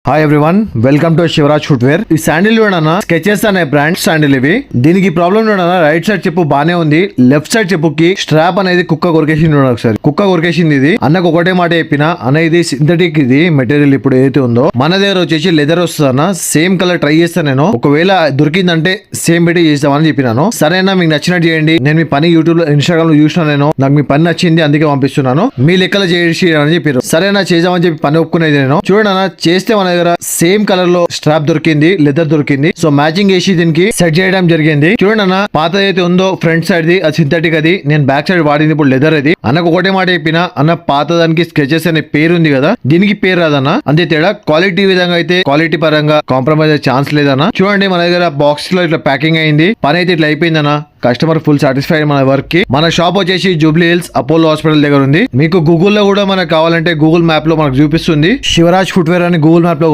Hi everyone, welcome to Shivraj footwear. ఈ sandal చూడన్నా Skechers అనే బ్రాండ్ శాండిల్ ఇవి. దీనికి ప్రాబ్లం చూడన్నా రైట్ సైడ్ చెప్పు బానే ఉంది, లెఫ్ట్ సైడ్ చెప్పుకి స్ట్రాప్ అనేది కుక్క కొరికేసింది. చూడండి ఒకసారి, కుక్క కొరికేసింది. ఇది అన్నకు ఒకటే మాట చెప్పిన, అన్న ఇది సింథటిక్ ఇది మెటీరియల్ ఇప్పుడు ఏదైతే ఉందో, మన దగ్గర వచ్చేసి లెదర్ వస్తుంది అన్న, సేమ్ కలర్ ట్రై చేస్తాను నేను, ఒకవేళ దొరికిందంటే సేమ్ పెట్టి చేస్తామని చెప్పినాను. సరేనా, మీకు నచ్చినట్టు చేయండి. నేను మీ పని యూట్యూబ్ లో ఇన్స్టాగ్రామ్ లో చూసిన, నేను నాకు మీ పని నచ్చింది అందుకే పంపిస్తున్నాను, మీ లెక్కలు చేసి అని చెప్పారు. సరేనా, చేద్దామని చెప్పి పని ఒప్పుకునేది నేను. చూడండి అన్న, చేస్తే మన దగ్గర సేమ్ కలర్ లో స్ట్రాప్ దొరికింది, లెదర్ దొరికింది. సో మ్యాచింగ్ చేసి దీనికి సెట్ చేయడం జరిగింది. చూడండి అన్న, పాత అయితే ఉందో ఫ్రంట్ సైడ్ ది అది సింథటిక్, అది నేను బ్యాక్ సైడ్ వాడింది ఇప్పుడు లెదర్. అది అన్నకు ఒకటే మాట చెప్పిన, అన్న పాత దానికి స్కెచెస్ అనే పేరు ఉంది కదా, దీనికి పేరు రాదన్న, అంతే తేడా. క్వాలిటీ విధంగా అయితే క్వాలిటీ పరంగా కాంప్రమైజ్ అయ్యే ఛాన్స్ లేదన్న. చూడండి మన దగ్గర బాక్స్ లో ఇట్లా ప్యాకింగ్ అయింది, పని అయితే ఇట్లా అయిపోయిందన్న. కస్టమర్ ఫుల్ సాటిస్ఫైడ్ మన వర్క్ కి. మన షాప్ వచ్చేసి జూబ్లీ హిల్స్ అపోలో హాస్పిటల్ దగ్గర ఉంది. మీకు గూగుల్ లో కూడా మనకు కావాలంటే గూగుల్ మ్యాప్ లో మనకు చూపిస్తుంది శివరాజ్ ఫుట్వేర్ అని. గూగుల్ మ్యాప్ లో